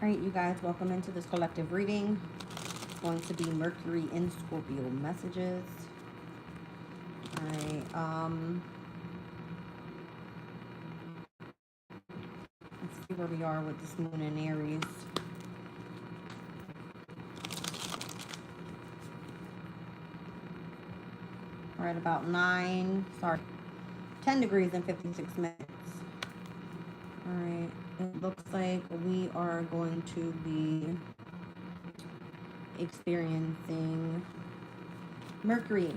All right, you guys, welcome into this collective reading. It's going to be Mercury in Scorpio messages. All right, let's see where we are with this moon in Aries. We're at about 10 degrees and 56 minutes. All right, it looks like we are going to be experiencing Mercury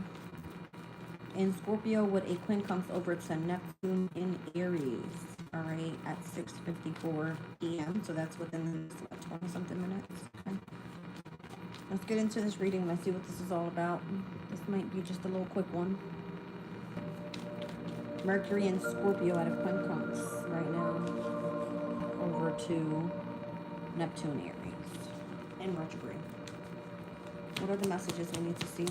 in Scorpio with a quincunx over to Neptune in Aries. All right, at 6:54 p.m. So that's within the next 20 something minutes. Okay, let's get into this reading. Let's see what this is all about. This might be just a little quick one. Mercury in Scorpio at a quincunx right now over to Neptune Aries in retrograde. What are the messages we need to see?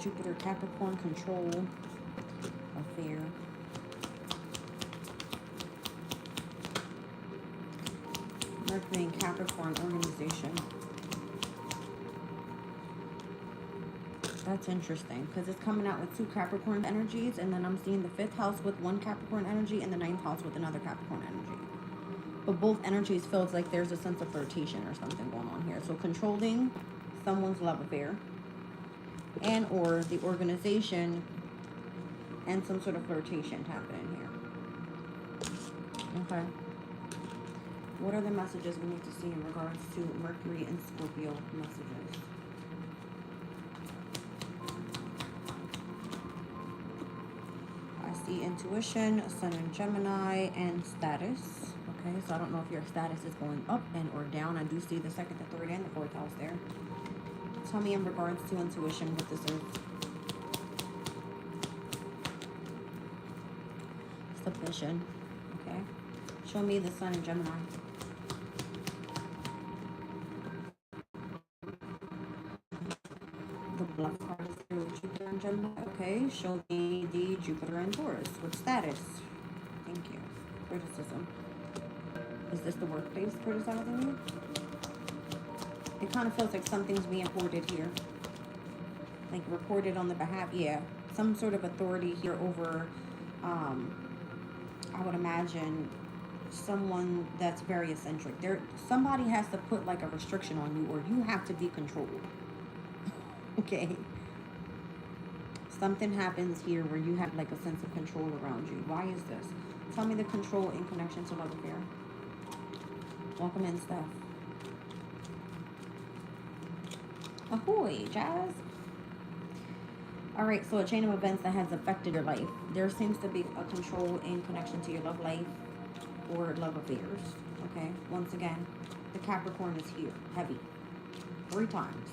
Jupiter, Capricorn, control, affair. Mercury in Capricorn, organization. That's interesting because it's coming out with 2 Capricorn energies, and then I'm seeing the 5th house with 1 Capricorn energy and the 9th house with another Capricorn energy. But both energies feels like there's a sense of flirtation or something going on here. So controlling someone's love affair, and or the organization, and some sort of flirtation happening here. Okay. What are the messages we need to see in regards to Mercury and Scorpio messages? I see intuition, Sun in Gemini, and status. Okay, so I don't know if your status is going up and or down. I do see the 2nd, the 3rd, and the 4th house there. Tell me in regards to intuition what this is. Submission. Okay. Show me the Sun in Gemini. The bluff card is through Jupiter and Gemini. Okay. Show me the Jupiter and Taurus with status. Thank you. Criticism. Is this the workplace criticizing you? It kind of feels like something's being reported here. Like reported on the behalf, yeah. Some sort of authority here over, I would imagine, someone that's very eccentric. Somebody has to put like a restriction on you, or you have to be controlled. Okay. Something happens here where you have like a sense of control around you. Why is this? Tell me the control in connection to love affair. Welcome in, Steph. Ahoy, Jazz. All right, so a chain of events that has affected your life. There seems to be a control in connection to your love life or love affairs. Okay, once again, the Capricorn is here, heavy, 3 times.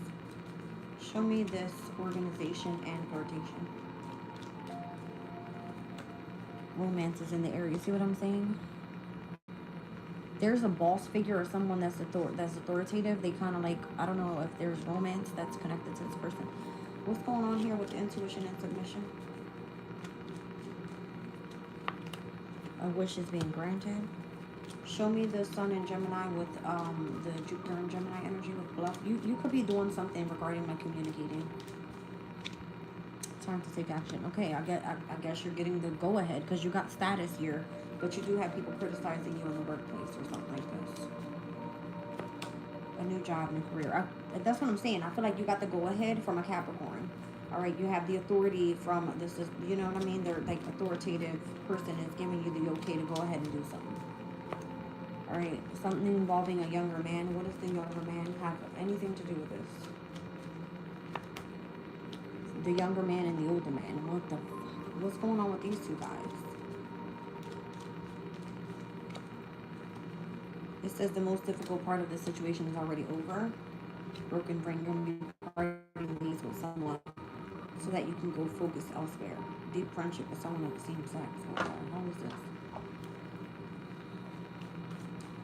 Show me this organization and flirtation. Romance is in the area. See what I'm saying? There's a boss figure or someone that's authoritative. They kind of like, I don't know if there's romance that's connected to this person. What's going on here with the intuition and submission? A wish is being granted. Show me the Sun in Gemini with the Jupiter and Gemini energy with bluff. You could be doing something regarding like communicating. Time to take action. Okay, I guess you're getting the go ahead because you got status here, but you do have people criticizing you in the workplace or something like this. A new job, new career. That's what I'm saying. I feel like you got the go ahead from a Capricorn. All right, you have the authority from this. Is, you know what I mean? They're like authoritative person is giving you the okay to go ahead and do something. All right, something involving a younger man. What does the younger man have anything to do with this? The younger man and the older man. What's going on with these 2 guys? It says the most difficult part of the situation is already over. Broken ring, you're going to be parting ways with someone so that you can go focus elsewhere. Deep friendship with someone of the same sex. Wow, how is this?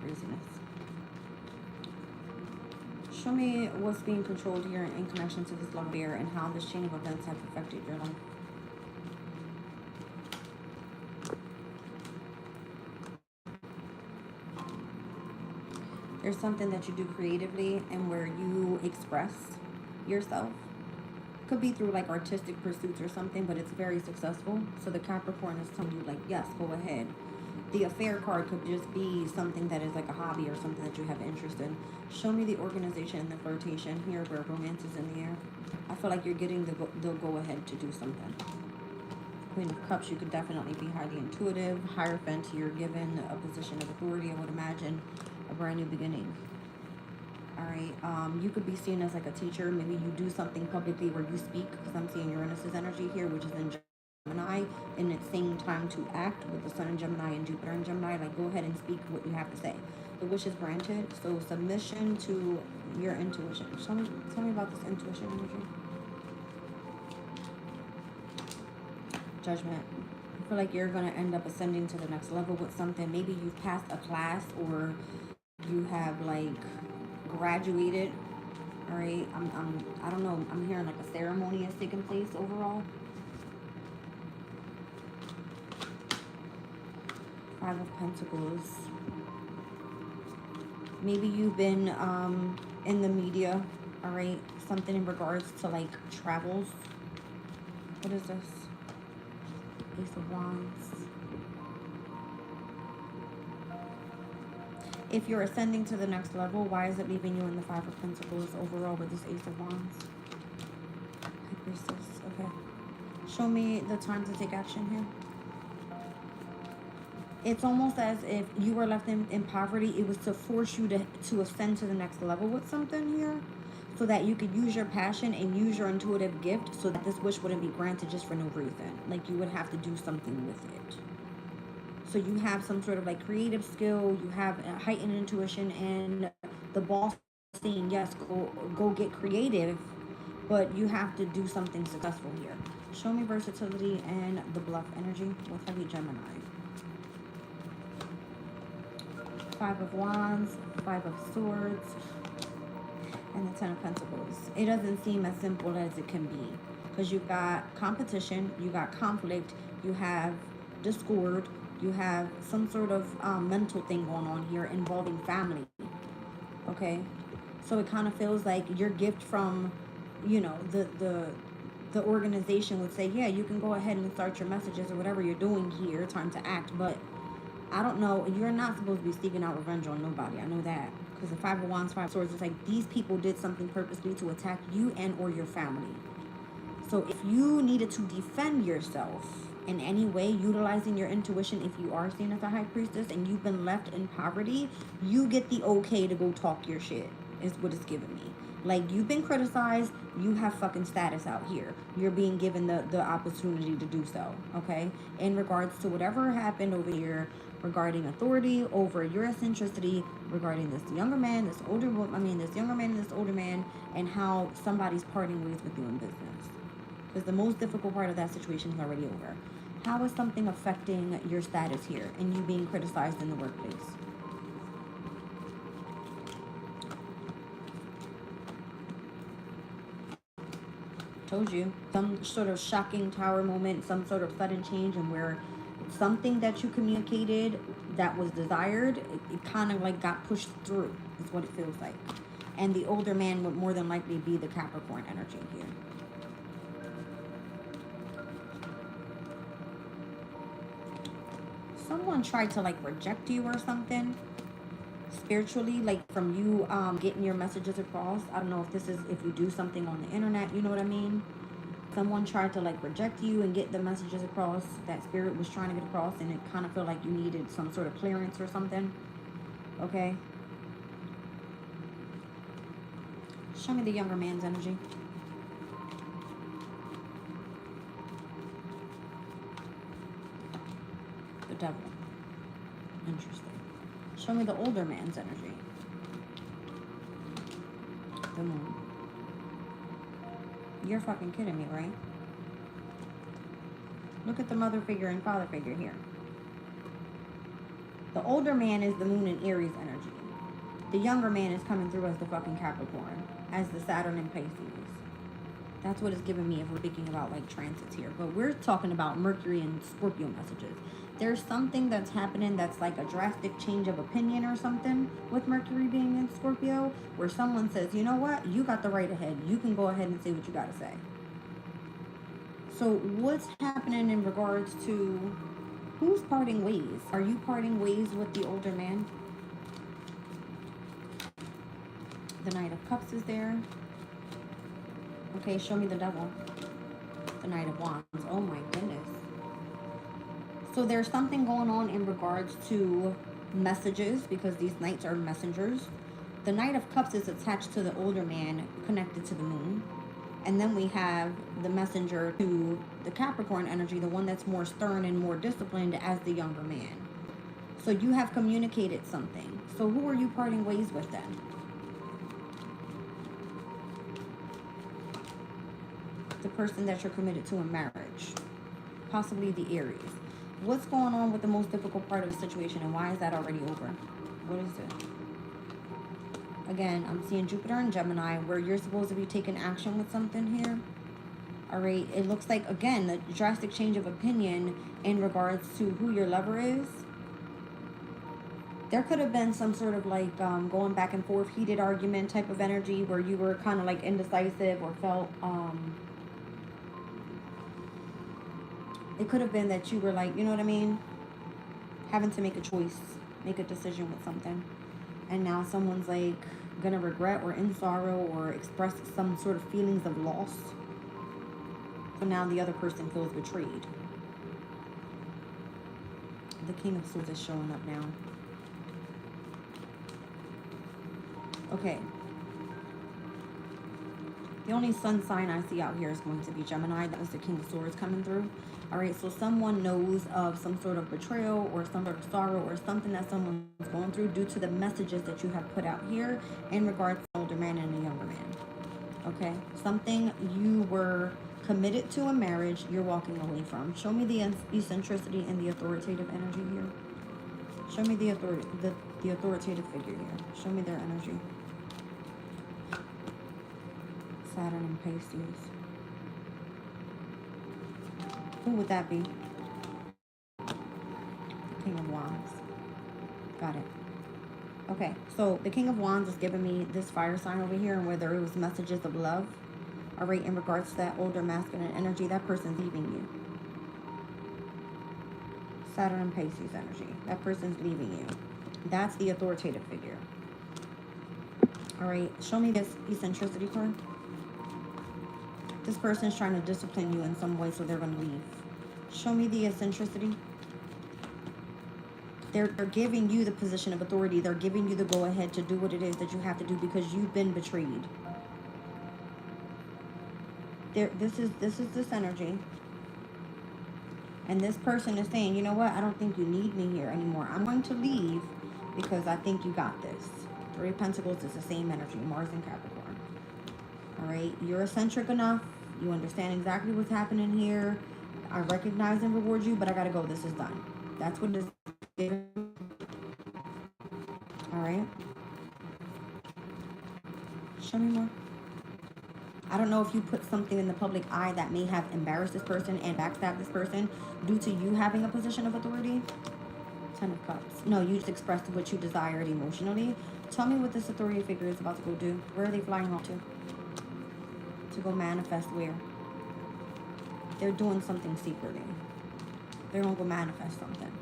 Craziness. Show me what's being controlled here in connection to this love affair and how this chain of events have affected your life. There's something that you do creatively and where you express yourself. Could be through like artistic pursuits or something, but it's very successful. So the Capricorn is telling you like, yes, go ahead. The affair card could just be something that is like a hobby or something that you have interest in. Show me the organization and the flirtation here where romance is in the air. I feel like you're getting the go ahead to do something. Queen of Cups, you could definitely be highly intuitive. Hierophant, you're given a position of authority, I would imagine. A brand new beginning. All right, you could be seen as like a teacher. Maybe you do something publicly where you speak, because I'm seeing Uranus's energy here, which is in Gemini, and it's same time to act with the Sun in Gemini and Jupiter in Gemini. Like, go ahead and speak what you have to say. The wish is granted. So submission to your intuition. Tell me about this intuition energy. Judgment. I feel like you're gonna end up ascending to the next level with something. Maybe you've passed a class, or you have like graduated. All right, I don't know, I'm hearing like a ceremony is taking place overall. 5 of Pentacles. Maybe you've been in the media. All right, something in regards to like travels. What is this? Ace of Wands. If you're ascending to the next level, why is it leaving you in the 5 of Pentacles overall with this Ace of Wands? High Priestess. Okay. Show me the time to take action here. It's almost as if you were left in poverty. It was to force you to ascend to the next level with something here, so that you could use your passion and use your intuitive gift, so that this wish wouldn't be granted just for no reason. Like, you would have to do something with it. So you have some sort of like creative skill, you have a heightened intuition, and the boss saying, yes, go get creative, but you have to do something successful here. Show me versatility and the bluff energy with heavy Gemini. 5 of Wands, 5 of Swords, and the 10 of Pentacles. It doesn't seem as simple as it can be, because you've got competition, you got conflict, you have discord, you have some sort of mental thing going on here involving family. Okay, so it kind of feels like your gift from, you know, the organization would say, yeah, you can go ahead and start your messages or whatever you're doing here, time to act. But I don't know, you're not supposed to be seeking out revenge on nobody. I know that, because the 5 of Wands, 5 of Swords, it's like these people did something purposely to attack you and or your family. So if you needed to defend yourself in any way, utilizing your intuition, if you are seen as a high priestess and you've been left in poverty, you get the okay to go talk your shit, is what it's giving me. Like, you've been criticized, you have fucking status out here. You're being given the opportunity to do so, okay? In regards to whatever happened over here regarding authority over your eccentricity, regarding this younger man, this older woman, this younger man and this older man, and how somebody's parting ways with you in business. Because the most difficult part of that situation is already over. How is something affecting your status here and you being criticized in the workplace? Told you. Some sort of shocking tower moment, some sort of sudden change, and where something that you communicated that was desired, it kind of like got pushed through, is what it feels like. And the older man would more than likely be the Capricorn energy here. Someone tried to like reject you or something spiritually, like from you getting your messages across. I don't know if this is, if you do something on the internet, you know what I mean? Someone tried to like reject you and get the messages across that spirit was trying to get across, and it kind of felt like you needed some sort of clearance or something. Okay, show me the younger man's energy. The devil. Interesting. Show me the older man's energy. The moon. You're fucking kidding me, right? Look at the mother figure and father figure here. The older man is the moon and Aries energy. The younger man is coming through as the fucking Capricorn, as the Saturn in Pisces. That's what it's giving me if we're speaking about like transits here. But we're talking about Mercury and Scorpio messages. There's something that's happening that's like a drastic change of opinion or something with Mercury being in Scorpio, where someone says, you know what, you got the right ahead. You can go ahead and say what you got to say. So what's happening in regards to who's parting ways? Are you parting ways with the older man? The Knight of Cups is there. Okay, show me the Devil. The Knight of Wands. Oh my goodness. So there's something going on in regards to messages, because these knights are messengers. The Knight of Cups is attached to the older man, connected to the moon. And then we have the messenger to the Capricorn energy, the one that's more stern and more disciplined, as the younger man. So you have communicated something. So who are you parting ways with then? The person that you're committed to in marriage. Possibly the Aries. What's going on with the most difficult part of the situation, and why is that already over? What is it? Again, I'm seeing Jupiter and Gemini, where you're supposed to be taking action with something here. All right, it looks like, again, a drastic change of opinion in regards to who your lover is. There could have been some sort of like going back and forth, heated argument type of energy, where you were kind of like indecisive or felt... it could have been that you were like, you know what I mean? Having to make a choice, make a decision with something. And now someone's like gonna regret or in sorrow or express some sort of feelings of loss. So now the other person feels betrayed. The King of Swords is showing up now. Okay. The only sun sign I see out here is going to be Gemini. That was the King of Swords coming through. All right, so someone knows of some sort of betrayal or some sort of sorrow or something that someone's going through due to the messages that you have put out here in regards to an older man and a younger man. Okay, something you were committed to in marriage, you're walking away from. Show me the eccentricity and the authoritative energy here. Show me the authoritative figure here. Show me their energy. Saturn and Pisces. Who would that be? The King of Wands. Got it. Okay, so the King of Wands is giving me this fire sign over here, and where there was messages of love. All right, in regards to that older masculine energy, that person's leaving you. Saturn and Pisces energy. That person's leaving you. That's the authoritative figure. All right, show me this eccentricity card. This person is trying to discipline you in some way, so they're going to leave. Show me the eccentricity. They're giving you the position of authority. They're giving you the go-ahead to do what it is that you have to do because you've been betrayed. This is this energy. And this person is saying, you know what? I don't think you need me here anymore. I'm going to leave because I think you got this. Three of Pentacles is the same energy. Mars and Capricorn. All right, you're eccentric enough. You understand exactly what's happening here. I recognize and reward you, but I gotta go. This is done. That's what it is. All right. Show me more. I don't know if you put something in the public eye that may have embarrassed this person and backstabbed this person due to you having a position of authority. 10 of Cups. No, you just expressed what you desired emotionally. Tell me what this authority figure is about to go do. Where are they flying off to? To go manifest where? They're doing something secretly. They're going to go manifest something.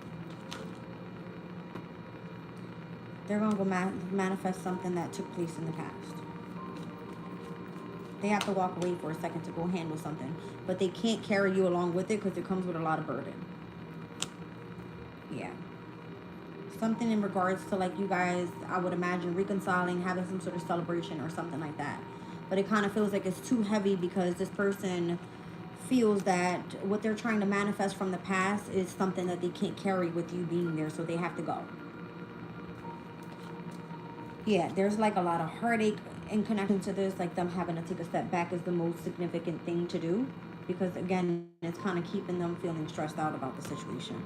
They're going to go manifest something that took place in the past. They have to walk away for a second to go handle something. But they can't carry you along with it because it comes with a lot of burden. Yeah. Something in regards to like you guys, I would imagine, reconciling, having some sort of celebration or something like that. But it kind of feels like it's too heavy because this person feels that what they're trying to manifest from the past is something that they can't carry with you being there, so they have to go. Yeah, there's like a lot of heartache in connection to this, like them having to take a step back is the most significant thing to do, because again, it's kind of keeping them feeling stressed out about the situation.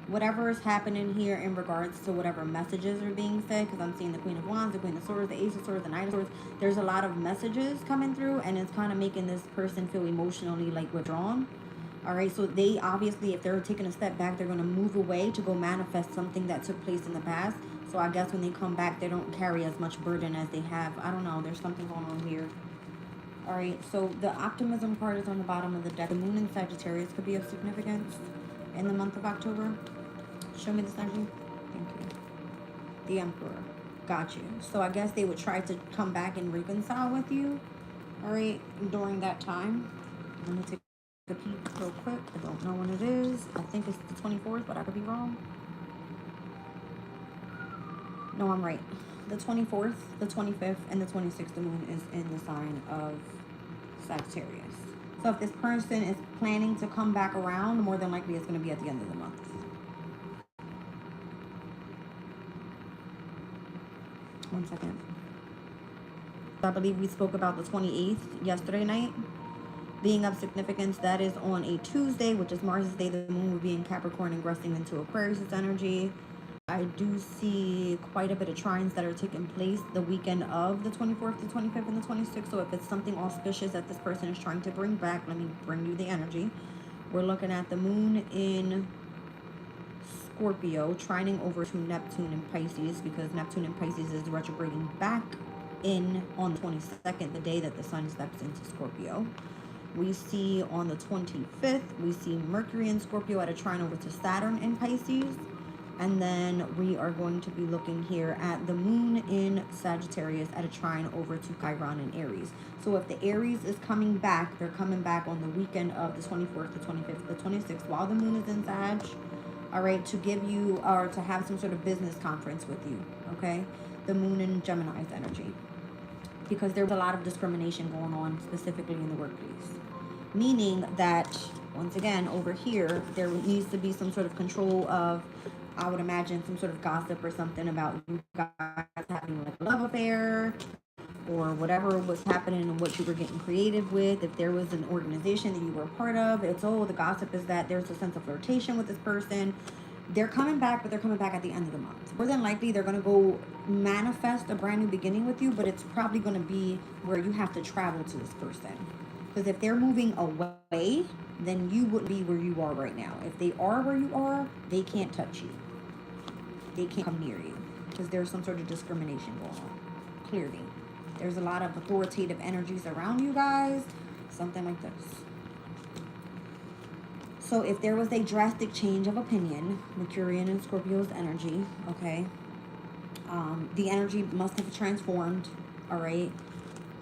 whatever is happening here in regards to whatever messages are being said, because I'm seeing the Queen of Wands, the Queen of Swords, the Ace of Swords, the Knight of Swords. There's a lot of messages coming through, and it's kind of making this person feel emotionally like withdrawn. All right, so they obviously, if they're taking a step back, they're going to move away to go manifest something that took place in the past. So I guess when they come back, they don't carry as much burden as they have. I don't know. There's something going on here. All right, so the optimism part is on the bottom of the deck. The moon in Sagittarius could be of significance in the month of October. Show me this energy. Thank you. The Emperor. Got you. So I guess they would try to come back and reconcile with you. All right, during that time. Let me take a peek real quick. I don't know when it is. I think it's the 24th, but I could be wrong. No, I'm right. The 24th, the 25th, and the 26th, the moon is in the sign of Sagittarius. So if this person is planning to come back around, more than likely it's going to be at the end of the month. One second. I believe we spoke about the 28th yesterday night being of significance. That is on a Tuesday, which is Mars's day. The moon will be in Capricorn, ingressing into Aquarius energy. I do see quite a bit of trines that are taking place the weekend of the 24th, the 25th, and the 26th. So if it's something auspicious that this person is trying to bring back, let me bring you the energy. We're looking at the moon in Scorpio, trining over to Neptune in Pisces, because Neptune in Pisces is retrograding back in on the 22nd, the day that the sun steps into Scorpio. We see on the 25th, we see Mercury in Scorpio at a trine over to Saturn in Pisces. And then we are going to be looking here at the moon in Sagittarius at a trine over to Chiron in Aries. So if the Aries is coming back, they're coming back on the weekend of the 24th, the 25th, the 26th, while the moon is in Sag, all right, to give you, or to have some sort of business conference with you, okay? The moon in Gemini's energy. Because there's a lot of discrimination going on, specifically in the workplace. Meaning that, once again, over here, there needs to be some sort of control of, I would imagine, some sort of gossip or something about you guys having like a love affair or whatever was happening and what you were getting creative with. If there was an organization that you were a part of, it's, oh, the gossip is that there's a sense of flirtation with this person. They're coming back, but they're coming back at the end of the month. More than likely, they're going to go manifest a brand new beginning with you, but it's probably going to be where you have to travel to this person. Because if they're moving away, then you wouldn't be where you are right now. If they are where you are, they can't touch you. They can't come near you because there's some sort of discrimination going on. Clearly. There's a lot of authoritative energies around you guys. Something like this. So if there was a drastic change of opinion, Mercury and Scorpio's energy, okay, the energy must have transformed, all right?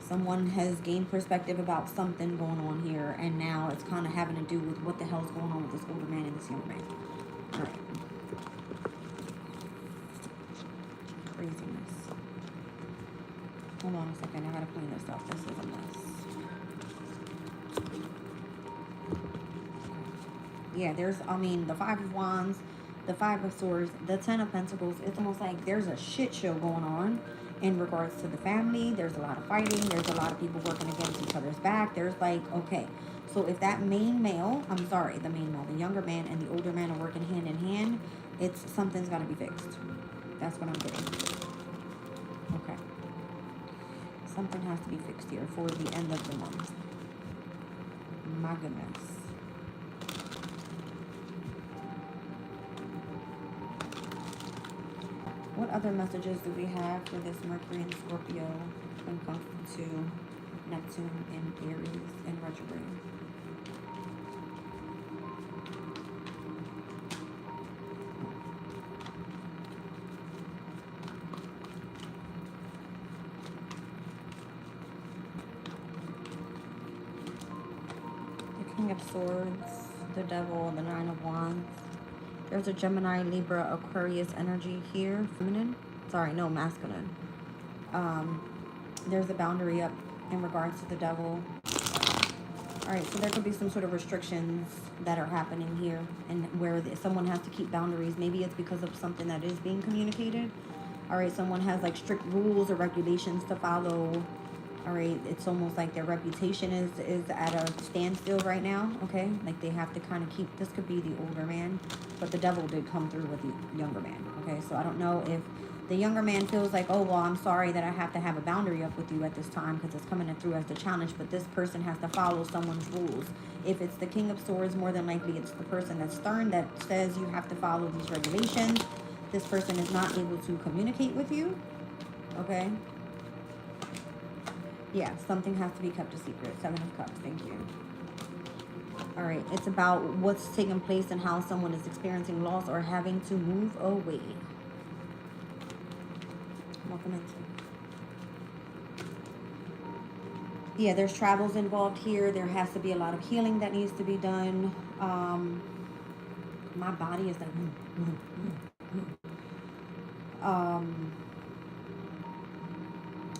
Someone has gained perspective about something going on here, and now it's kind of having to do with what the hell's going on with this older man and this younger man. All right. Craziness. Hold on a second. I gotta clean this up. This is a mess. Yeah, there's, I mean, the Five of Wands, the Five of Swords, the Ten of Pentacles. It's almost like there's a shit show going on in regards to the family. There's a lot of fighting. There's a lot of people working against each other's back. There's like, okay, so if that main male, I'm sorry, the main male, the younger man and the older man are working hand in hand, it's, something's got to be fixed. That's what I'm getting. Okay. Something has to be fixed here for the end of the month. My goodness. What other messages do we have for this Mercury and Scorpio when it comes to Neptune and Aries and retrograde? The King of Swords, the Devil, the Nine of Wands. There's a Gemini, Libra, Aquarius energy here. Feminine. Sorry, no, masculine. There's a boundary up in regards to the Devil. Alright, so there could be some sort of restrictions that are happening here, and where someone has to keep boundaries. Maybe it's because of something that is being communicated. Alright, someone has like strict rules or regulations to follow. All right, it's almost like their reputation is at a standstill right now. Okay, like they have to kind of keep. This could be the older man, but the devil did come through with the younger man. Okay, so I don't know if the younger man feels like, oh well, I'm sorry that I have to have a boundary up with you at this time because it's coming through as the challenge. But this person has to follow someone's rules. If it's the King of Swords, more than likely it's the person that's stern that says you have to follow these regulations. This person is not able to communicate with you. Okay. Yeah, something has to be kept a secret. Seven of Cups, thank you. All right, it's about what's taking place and how someone is experiencing loss or having to move away. Welcome into. Yeah, there's travels involved here. There has to be a lot of healing that needs to be done. My body is like,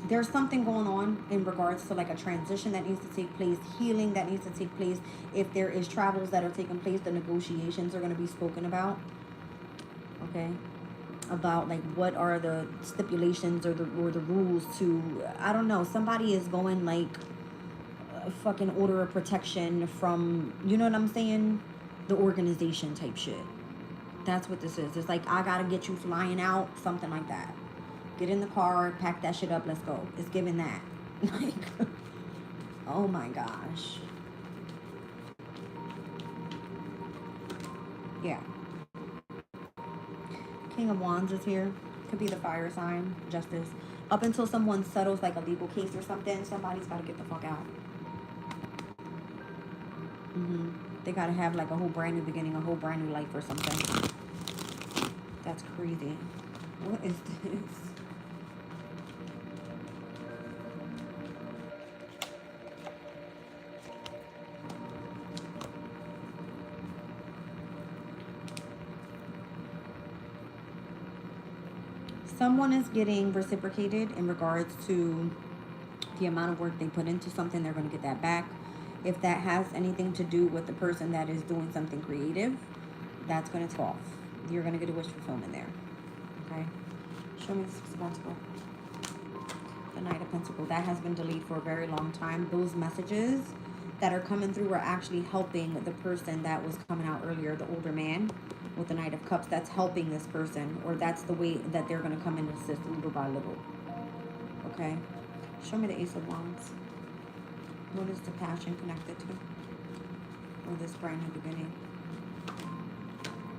there's something going on in regards to like a transition that needs to take place, healing that needs to take place. If there is travels that are taking place, the negotiations are going to be spoken about. Okay, about like what are the stipulations or the rules to, I don't know, somebody is going like a fucking order of protection from, you know what I'm saying, the organization type shit. That's what this is. It's like, I gotta get you flying out, something like that. Get in the car, pack that shit up, let's go. It's giving that. Like, oh my gosh. Yeah. King of Wands is here. Could be the fire sign, justice. Up until someone settles like a legal case or something, somebody's got to get the fuck out. They got to have like a whole brand new beginning, a whole brand new life or something. That's crazy. What is this? Someone is getting reciprocated in regards to the amount of work they put into something. They're going to get that back. If that has anything to do with the person that is doing something creative, that's going to take off. You're going to get a wish fulfillment there. Okay? Show me the Six of Pentacles. The Knight of Pentacles. That has been delayed for a very long time. Those messages that are coming through are actually helping the person that was coming out earlier, the older man with the Knight of Cups. That's helping this person, or that's the way that they're going to come and assist little by little. Okay? Show me the Ace of Wands. What is the passion connected to? Or this brand new beginning?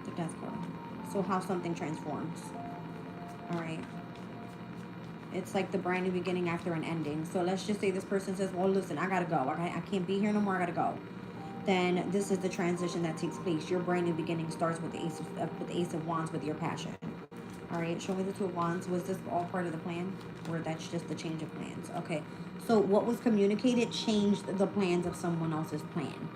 The Death card. So how something transforms. Alright. It's like the brand new beginning after an ending. So let's just say this person says, well, listen, I gotta go. I can't be here no more. I gotta go. Then this is the transition that takes place. Your brand new beginning starts with the Ace of Wands with your passion. All right, show me the Two of Wands. Was this all part of the plan, or that's just the change of plans? Okay, so what was communicated changed the plans of someone else's plan,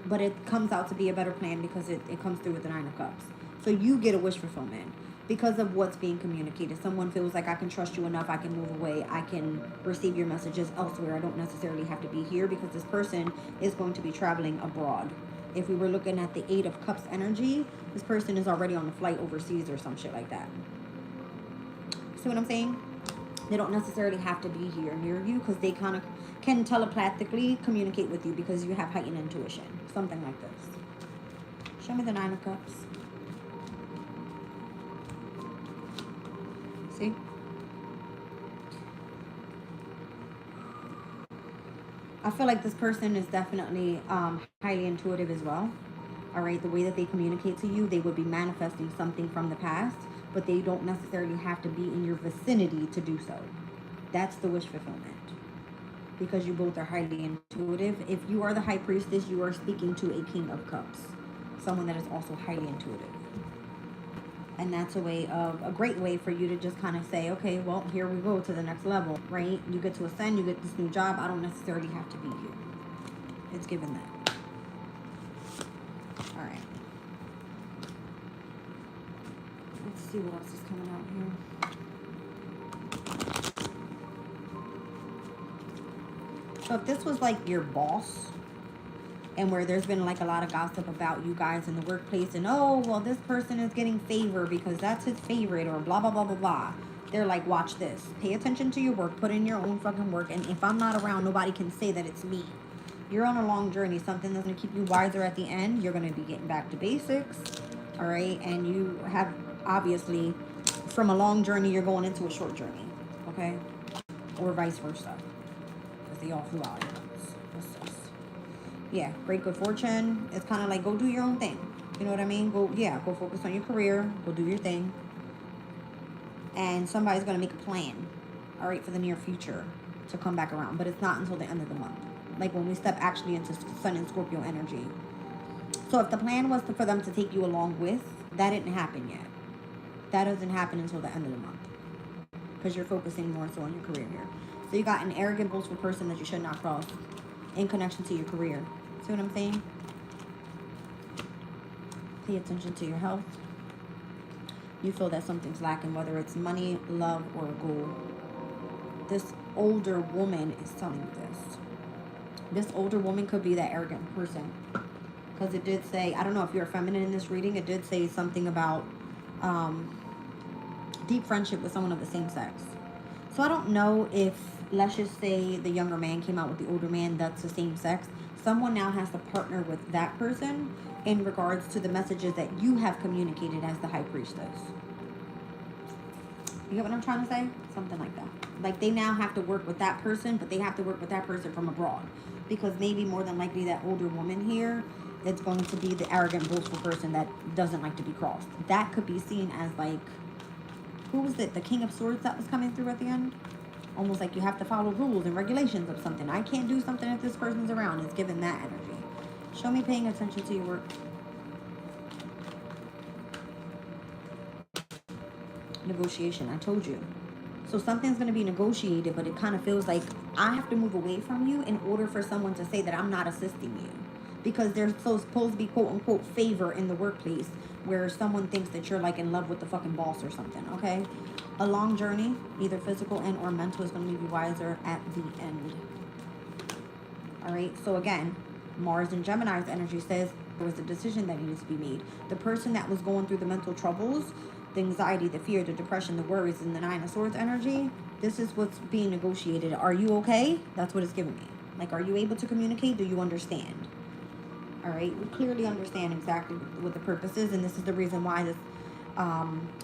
but it comes out to be a better plan because it comes through with the Nine of Cups. So you get a wish fulfillment because of what's being communicated. Someone feels like, I can trust you enough, I can move away, I can receive your messages elsewhere. I don't necessarily have to be here because this person is going to be traveling abroad. If we were looking at the Eight of Cups energy, this person is already on a flight overseas or some shit like that. See what I'm saying? They don't necessarily have to be here near you because they kind of can telepathically communicate with you because you have heightened intuition. Something like this. Show me the Nine of Cups. See? I feel like this person is definitely highly intuitive as well. All right, the way that they communicate to you, they would be manifesting something from the past, but they don't necessarily have to be in your vicinity to do so. That's the wish fulfillment. Because you both are highly intuitive. If you are the High Priestess, you are speaking to a King of Cups. Someone that is also highly intuitive. And that's a great way for you to just kind of say, okay, well, here we go to the next level, right? You get to ascend, you get this new job. I don't necessarily have to be here. It's given that. All right. Let's see what else is coming out here. So if this was like your boss, and where there's been like a lot of gossip about you guys in the workplace, and oh, well, this person is getting favor because that's his favorite, or blah, blah, blah, blah, blah. They're like, watch this. Pay attention to your work. Put in your own fucking work. And if I'm not around, nobody can say that it's me. You're on a long journey. Something that's going to keep you wiser at the end. You're going to be getting back to basics. All right. And you have, obviously, from a long journey, you're going into a short journey. Okay. Or vice versa. Because they all flew out. What's this? Yeah. Great good fortune. It's kind of like, go do your own thing. You know what I mean? Go focus on your career. Go do your thing. And somebody's going to make a plan, all right, for the near future to come back around. But it's not until the end of the month. Like when we step actually into Sun and Scorpio energy. So if the plan was for them to take you along with, that didn't happen yet. That doesn't happen until the end of the month. Because you're focusing more so on your career here. So you got an arrogant, boastful person that you should not cross in connection to your career. See what I'm saying? Pay attention to your health. You feel that something's lacking, whether it's money, love, or a goal. This older woman is telling you this. This older woman could be that arrogant person. Because it did say, I don't know if you're feminine in this reading, it did say something about deep friendship with someone of the same sex. So I don't know if, let's just say the younger man came out with the older man that's the same sex. Someone now has to partner with that person in regards to the messages that you have communicated as the high priestess. You get what I'm trying to say? Something like that. Like they now have to work with that person, but they have to work with that person from abroad. Because maybe more than likely that older woman here, it's going to be the arrogant, boastful person that doesn't like to be crossed. That could be seen as like, who was it? The King of Swords that was coming through at the end? Almost like you have to follow rules and regulations of something. I can't do something if this person's around. It's given that energy. Show me paying attention to your work. Negotiation. I told you. So something's going to be negotiated, but it kind of feels like I have to move away from you in order for someone to say that I'm not assisting you. Because there's so supposed to be quote unquote favor in the workplace where someone thinks that you're like in love with the fucking boss or something, okay? A long journey, either physical and or mental, is going to leave you wiser at the end. All right, so again, Mars and Gemini's energy says there was a decision that needed to be made. The person that was going through the mental troubles, the anxiety, the fear, the depression, the worries, and the Nine of Swords energy, this is what's being negotiated. Are you okay? That's what it's giving me. Like, are you able to communicate? Do you understand? All right, we clearly understand exactly what the purpose is, and this is the reason why this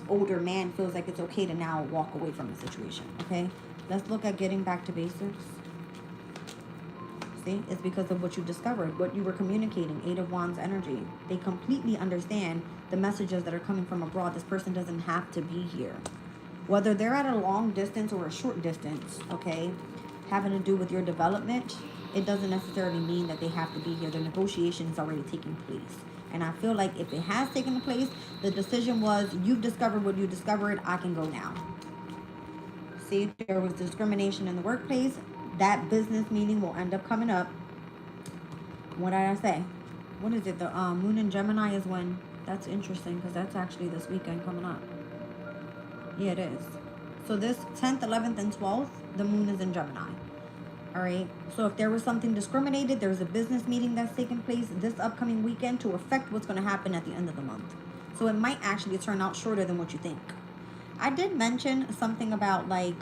older man feels like it's okay to now walk away from the situation, okay? Let's look at getting back to basics. See, it's because of what you discovered, what you were communicating. Eight of Wands energy. They completely understand the messages that are coming from abroad. This person doesn't have to be here. Whether they're at a long distance or a short distance, okay, having to do with your development, it doesn't necessarily mean that they have to be here. The negotiation is already taking place. And I feel like if it has taken place, the decision was, you've discovered what you discovered, I can go now. See, there was discrimination in the workplace. That business meeting will end up coming up. What did I say? What is it? The Moon in Gemini is when, that's interesting because that's actually this weekend coming up. Yeah, it is. So this 10th, 11th, and 12th, the Moon is in Gemini. All right, so if there was something discriminated, there's a business meeting that's taking place this upcoming weekend to affect what's going to happen at the end of the month. So it might actually turn out shorter than what you think. I did mention something about like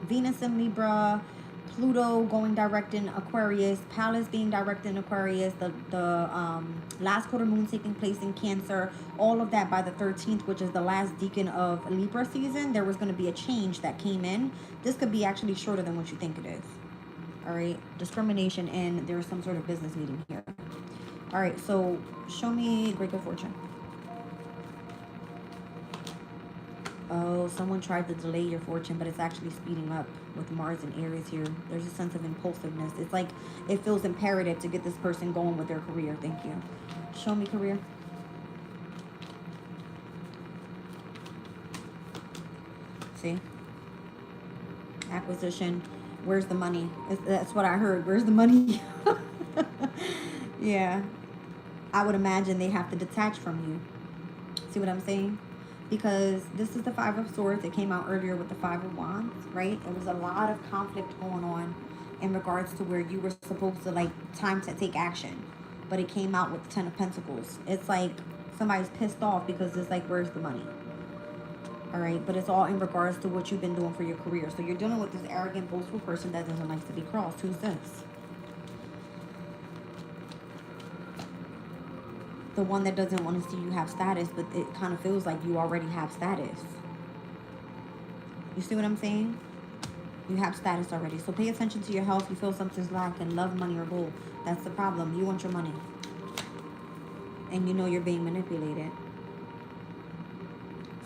Venus in Libra, Pluto going direct in Aquarius, Pallas being direct in Aquarius, the last quarter moon taking place in Cancer, all of that by the 13th, which is the last decan of Libra season. There was going to be a change that came in. This could be actually shorter than what you think it is. All right, discrimination, and there's some sort of business meeting here. All right, so show me great good fortune. Oh, someone tried to delay your fortune, but it's actually speeding up with Mars and Aries here. There's a sense of impulsiveness. It's like it feels imperative to get this person going with their career. Thank you. Show me career. See? Acquisition. Where's the money? That's what I heard. Where's the money? Yeah. I would imagine they have to detach from you. See what I'm saying? Because this is the Five of Swords. It came out earlier with the Five of Wands, right? There was a lot of conflict going on in regards to where you were supposed to, like, time to take action. But it came out with the Ten of Pentacles. It's like somebody's pissed off because it's like, where's the money? All right, but it's all in regards to what you've been doing for your career. So you're dealing with this arrogant, boastful person that doesn't like to be crossed. Who's this? The one that doesn't want to see you have status, but it kind of feels like you already have status. You see what I'm saying? You have status already. So pay attention to your health. You feel something's lacking. Love, money, or gold. That's the problem. You want your money. And you know you're being manipulated.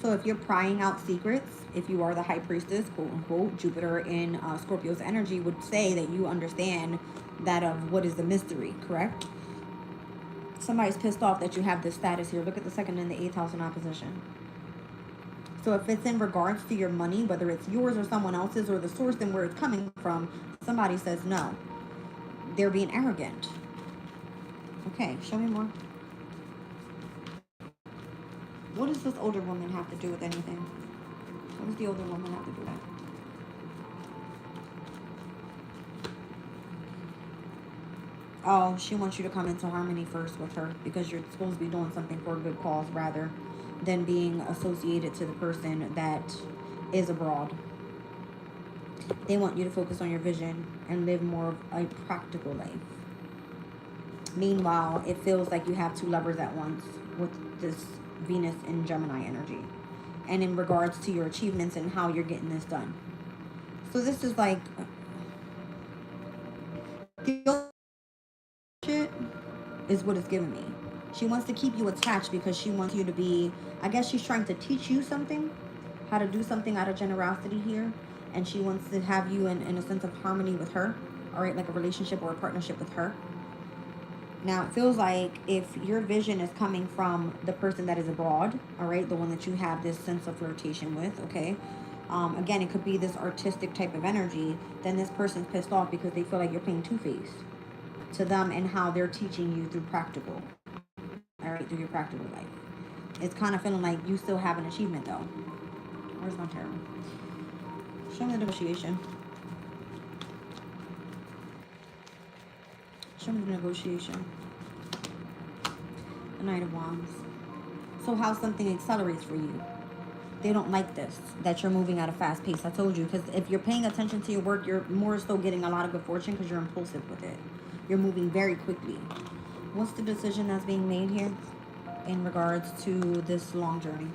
So if you're prying out secrets, if you are the high priestess, quote unquote, Jupiter in Scorpio's energy would say that you understand that of what is the mystery, correct? Somebody's pissed off that you have this status here. Look at the second and the eighth house in opposition. So if it's in regards to your money, whether it's yours or someone else's or the source and where it's coming from, somebody says no. They're being arrogant. Okay, show me more. What does this older woman have to do with anything? What does the older woman have to do with that? Oh, she wants you to come into harmony first with her because you're supposed to be doing something for a good cause rather than being associated to the person that is abroad. They want you to focus on your vision and live more of a practical life. Meanwhile, it feels like you have two lovers at once with this Venus and Gemini energy. And in regards to your achievements and how you're getting this done. So this is like the shit is what it's giving me. She wants to keep you attached because she wants you to be, I guess she's trying to teach you something, how to do something out of generosity here. And she wants to have you in a sense of harmony with her. All right, like a relationship or a partnership with her. Now, it feels like if your vision is coming from the person that is abroad, all right, the one that you have this sense of flirtation with, okay? Again, it could be this artistic type of energy. Then this person's pissed off because they feel like you're playing two-faced to them and how they're teaching you through practical, all right, through your practical life. It's kind of feeling like you still have an achievement, though. Where's my tarot? Show me the negotiation. Show me the negotiation. The Knight of Wands. So how something accelerates for you. They don't like this, that you're moving at a fast pace. I told you, because if you're paying attention to your work, you're more so getting a lot of good fortune because you're impulsive with it. You're moving very quickly. What's the decision that's being made here in regards to this long journey?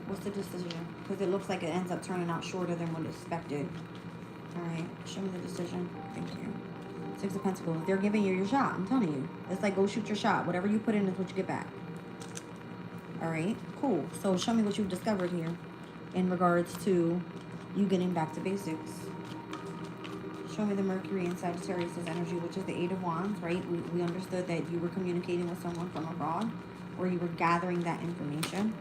What's the decision? Because it looks like it ends up turning out shorter than what expected. All right, show me the decision. Thank you. Six of Pentacles. They're giving you your shot. I'm telling you. It's like, go shoot your shot. Whatever you put in is what you get back. All right, cool. So show me what you've discovered here in regards to you getting back to basics. Show me the Mercury in Sagittarius' energy, which is the Eight of Wands, right? We understood that you were communicating with someone from abroad, or you were gathering that information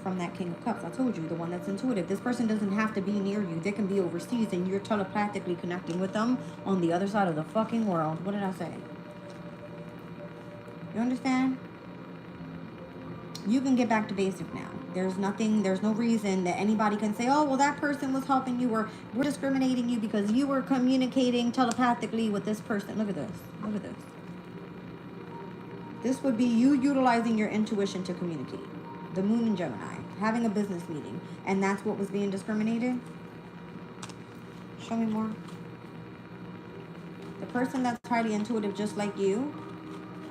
from that King of Cups. I told you, the one that's intuitive. This person doesn't have to be near you. They can be overseas and you're telepathically connecting with them on the other side of the fucking world. What did I say? You understand? You can get back to basic now. There's no reason that anybody can say, oh, well, that person was helping you, or we're discriminating you because you were communicating telepathically with this person. Look at this. Look at this. This would be you utilizing your intuition to communicate. The Moon in Gemini, having a business meeting, and that's what was being discriminated. Show me more. The person that's highly intuitive just like you,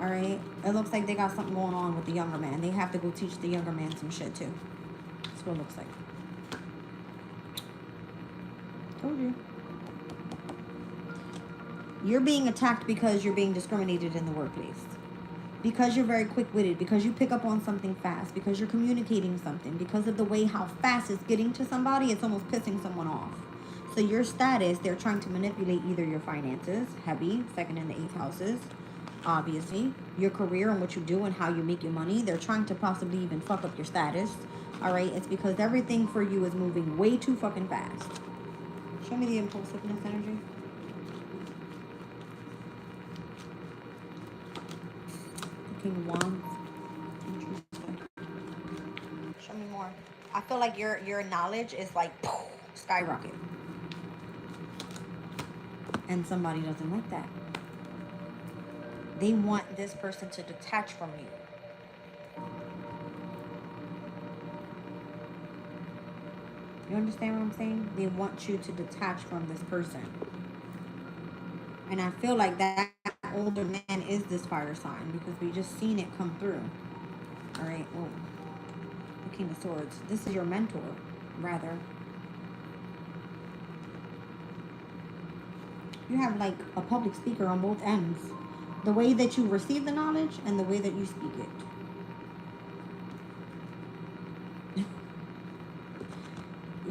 all right, it looks like they got something going on with the younger man. They have to go teach the younger man some shit too. That's what it looks like. Told you. You're being attacked because you're being discriminated in the workplace. Because you're very quick-witted, because you pick up on something fast, because you're communicating something, because of the way how fast it's getting to somebody, it's almost pissing someone off. So your status, they're trying to manipulate either your finances, heavy, second and the eighth houses, obviously, your career and what you do and how you make your money. They're trying to possibly even fuck up your status, all right? It's because everything for you is moving way too fucking fast. Show me the impulsiveness energy. King of Wands. Interesting. Show me more. I feel like your knowledge is like skyrocket. And somebody doesn't like that. They want this person to detach from you. You understand what I'm saying? They want you to detach from this person. And I feel like that older man is this fire sign because we just seen it come through. All right. Well, the King of Swords. This is your mentor, rather. You have like a public speaker on both ends. The way that you receive the knowledge and the way that you speak it.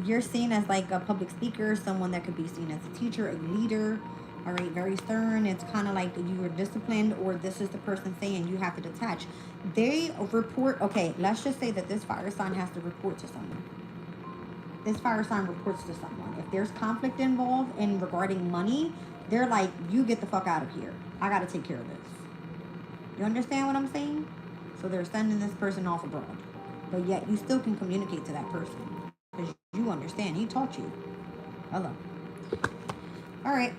You're seen as like a public speaker, someone that could be seen as a teacher, a leader. All right, very stern. It's kind of like you are disciplined, or this is the person saying you have to detach. They report, okay, let's just say that this fire sign has to report to someone. This fire sign reports to someone. If there's conflict involved in regarding money, they're like, you get the fuck out of here. I got to take care of this. You understand what I'm saying? So they're sending this person off abroad. But yet you still can communicate to that person. Because you understand. He taught you. Hello. All right.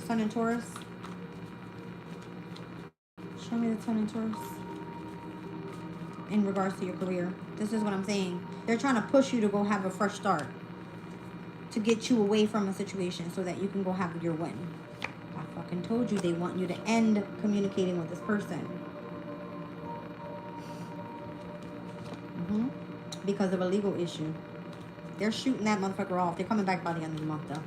Sun in Taurus. Show me the Sun in Taurus. In regards to your career. This is what I'm saying. They're trying to push you to go have a fresh start. To get you away from a situation so that you can go have your win. I fucking told you they want you to end communicating with this person. Because of a legal issue. They're shooting that motherfucker off. They're coming back by the end of the month though.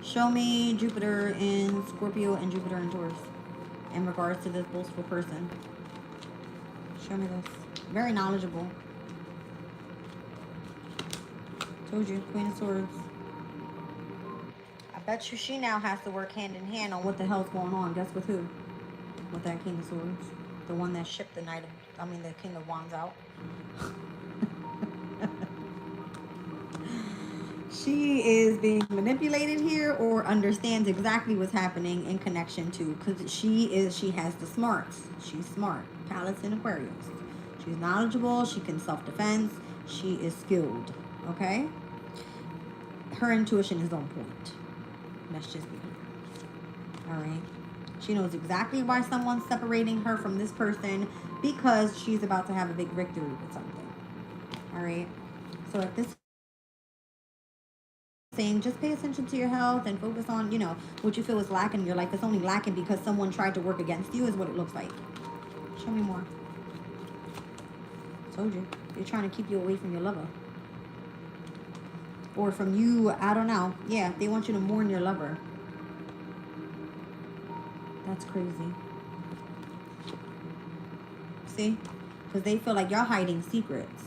Show me Jupiter in Scorpio and Jupiter in Taurus. In regards to this boastful person. Show me this. Very knowledgeable. Told you, Queen of Swords. I bet you she now has to work hand in hand on what the hell's going on. Guess with who? With that King of Swords. The one that shipped the the King of Wands out. She is being manipulated here or understands exactly what's happening in connection to, because she has the smarts. She's smart. Palace in Aquarius. She's knowledgeable. She can self-defense. She is skilled. Okay? Her intuition is on point. Let's just be. All right? She knows exactly why someone's separating her from this person because she's about to have a big victory with something. All right? So if this saying just pay attention to your health and focus on, what you feel is lacking in your life. It's only lacking because someone tried to work against you is what it looks like. Show me more. Told you. They're trying to keep you away from your lover. Or from you, I don't know. Yeah, they want you to mourn your lover. That's crazy. See? Because they feel like you're hiding secrets.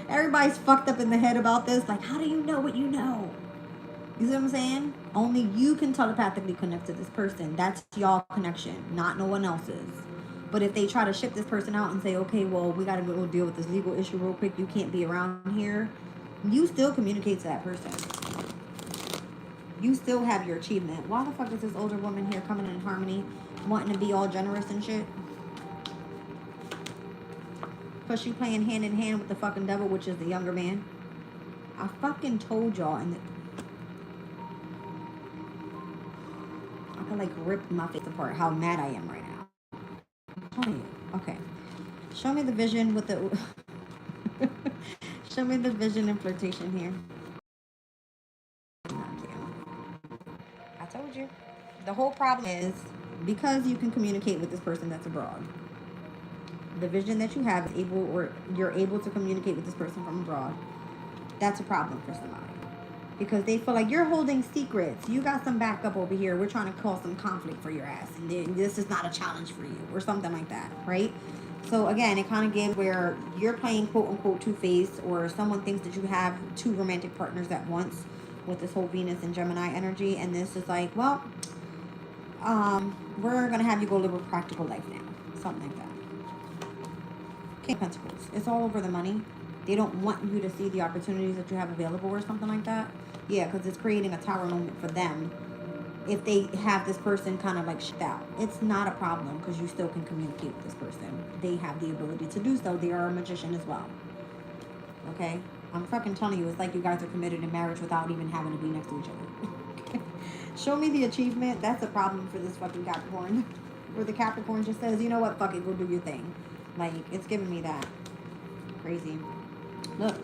Everybody's fucked up in the head about this. Like, how do you know what you know? You see what I'm saying? Only you can telepathically connect to this person. That's y'all connection, not no one else's. But if they try to ship this person out and say, okay, well, we got to go deal with this legal issue real quick. You can't be around here. You still communicate to that person. You still have your achievement. Why the fuck is this older woman here coming in harmony, wanting to be all generous and shit? Because she playing hand in hand with the fucking devil, which is the younger man. I fucking told y'all. And I can like rip my face apart how mad I am right now. I'm telling you. Okay. Show me the vision with the... Show me the vision and flirtation here. I told you. The whole problem is because you can communicate with this person that's abroad. The vision that you have is you're able to communicate with this person from abroad. That's a problem for somebody. Because they feel like you're holding secrets. You got some backup over here. We're trying to cause some conflict for your ass. And this is not a challenge for you. Or something like that. Right? So again, it kind of gives where you're playing quote unquote two-faced. Or someone thinks that you have two romantic partners at once. With this whole Venus and Gemini energy. And this is like, well, we're going to have you go live a practical life now. Something like that. King of Pentacles. It's all over the money. They don't want you to see the opportunities that you have available or something like that. Yeah, because it's creating a tower moment for them if they have this person kind of like shit out. It's not a problem because you still can communicate with this person. They have the ability to do so. They are a magician as well. Okay? I'm fucking telling you, it's like you guys are committed in marriage without even having to be next to each other. Show me the achievement. That's a problem for this fucking Capricorn. Where the Capricorn just says, you know what, fuck it, go do your thing. Like, it's giving me that. Crazy. Look,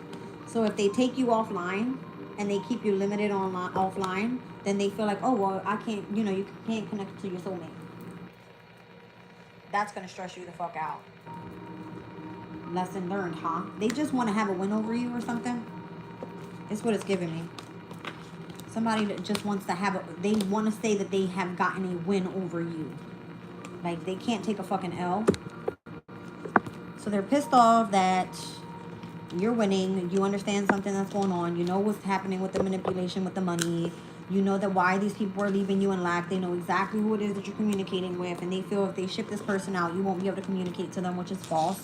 so if they take you offline and they keep you limited online offline, then they feel like, oh well, I can't, you know, you can't connect to your soulmate. That's gonna stress you the fuck out. Lesson learned, huh? They just want to have a win over you or something. It's what it's giving me. Somebody that just wants to have a, they want to say that they have gotten a win over you. Like, they can't take a fucking L. So they're pissed off that you're winning. You understand something that's going on. You know what's happening with the manipulation with the money. You know that why these people are leaving you in lack. They know exactly who it is that you're communicating with. And they feel if they ship this person out, you won't be able to communicate to them, which is false.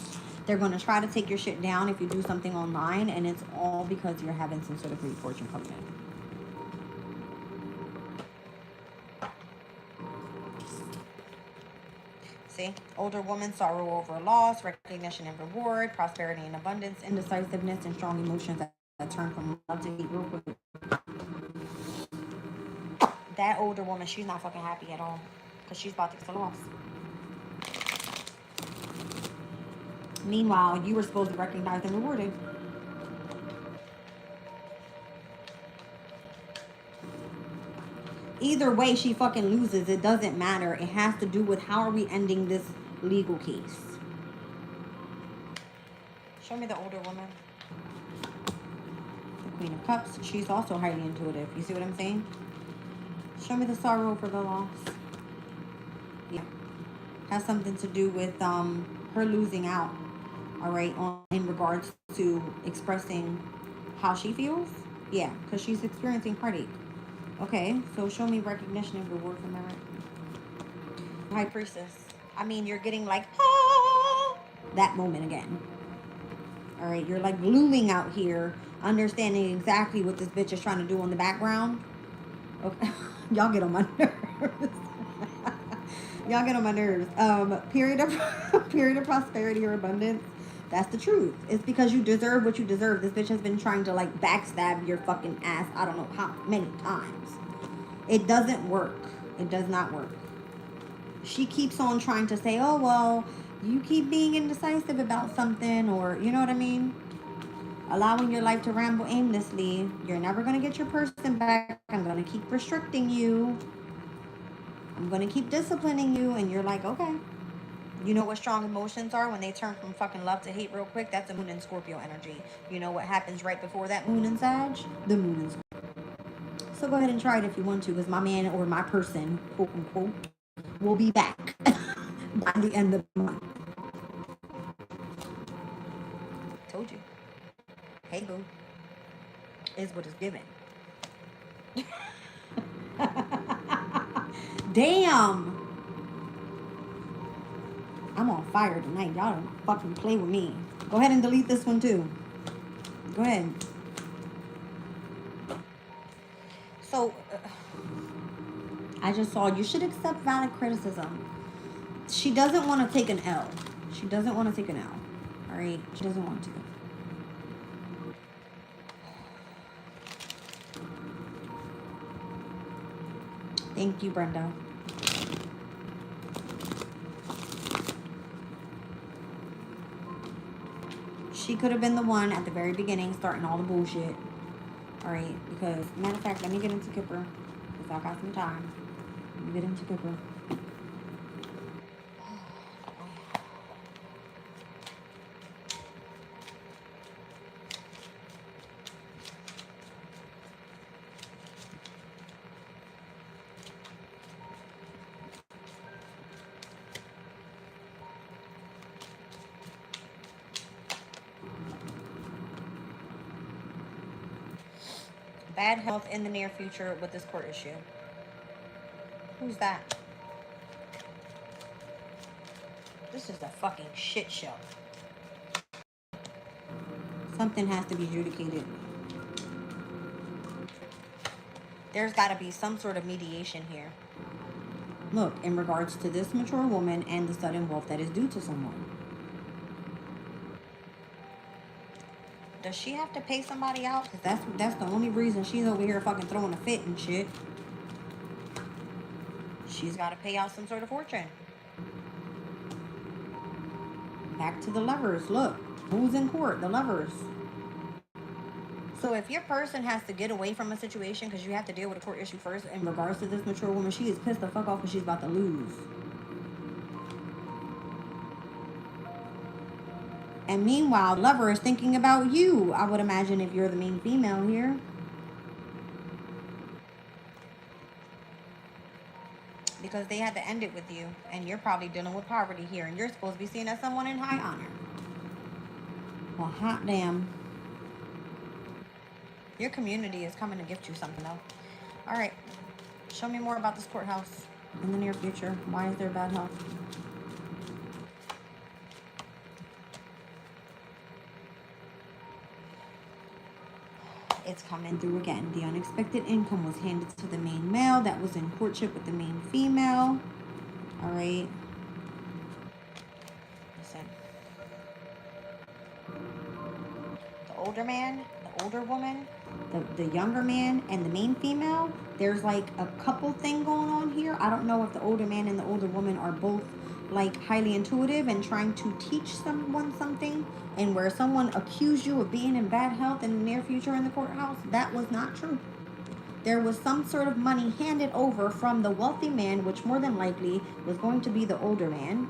They're going to try to take your shit down if you do something online. And it's all because you're having some sort of great fortune coming in. See, older woman, sorrow over loss, recognition and reward, prosperity and abundance, indecisiveness, and strong emotions that turn from love to hate real quick. That older woman, she's not fucking happy at all because she's about to get a loss. Meanwhile, you were supposed to recognize and reward it. Either way, she fucking loses. It doesn't matter. It has to do with how are we ending this legal case. Show me the older woman. The Queen of Cups. She's also highly intuitive. You see what I'm saying? Show me the sorrow for the loss. Yeah. Has something to do with her losing out. All right, in regards to expressing how she feels. Yeah, because she's experiencing heartache. Okay, so show me recognition and reward for merit. High Priestess. I mean, you're getting like, ah, that moment again. All right, you're like blooming out here, understanding exactly what this bitch is trying to do on the background. Okay, y'all get on my nerves. Y'all get on my nerves. Period of prosperity or abundance. That's the truth. It's because you deserve what you deserve. This bitch has been trying to like backstab your fucking ass. I don't know how many times. It doesn't work. It does not work. She keeps on trying to say, oh, well, you keep being indecisive about something, or, you know what I mean? Allowing your life to ramble aimlessly. You're never going to get your person back. I'm going to keep restricting you. I'm going to keep disciplining you. And you're like, okay. You know what strong emotions are when they turn from fucking love to hate real quick? That's a moon and Scorpio energy. You know what happens right before that moon and Sag? The moon and Scorpio. So go ahead and try it if you want to, because my man or my person, quote unquote, will be back by the end of the month. Told you. Hey, boo. Is what it's given. Damn. I'm on fire tonight. Y'all don't fucking play with me. Go ahead and delete this one too. Go ahead. So, I just saw you should accept valid criticism. She doesn't want to take an L. She doesn't want to take an L. All right? She doesn't want to. Thank you, Brenda. She could have been the one at the very beginning starting all the bullshit. All right? Because, matter of fact, let me get into Kipper. Because I got some time. Let me get into Kipper. Bad health in the near future with this court issue. Who's that? This is a fucking shit show. Something has to be adjudicated. There's got to be some sort of mediation here. Look, in regards to this mature woman and the sudden wealth that is due to someone. Does she have to pay somebody out? Because that's the only reason she's over here fucking throwing a fit and shit. She's got to pay out some sort of fortune. Back to the Lovers. Look, who's in court? The Lovers. So if your person has to get away from a situation because you have to deal with a court issue first, in regards to this mature woman, she is pissed the fuck off because she's about to lose. And meanwhile, the Lover is thinking about you, I would imagine, if you're the main female here. Because they had to end it with you, and you're probably dealing with poverty here, and you're supposed to be seen as someone in high honor. Well, hot damn. Your community is coming to gift you something, though. All right. Show me more about this courthouse in the near future. Why is there bad health? It's coming through again. The unexpected income was handed to the main male that was in courtship with the main female. All right. Listen. The older man, the older woman, the younger man, and the main female, there's like a couple thing going on here. I don't know if the older man and the older woman are both like highly intuitive and trying to teach someone something, and where someone accused you of being in bad health in the near future in the courthouse, that was not true. There was some sort of money handed over from the wealthy man, which more than likely was going to be the older man.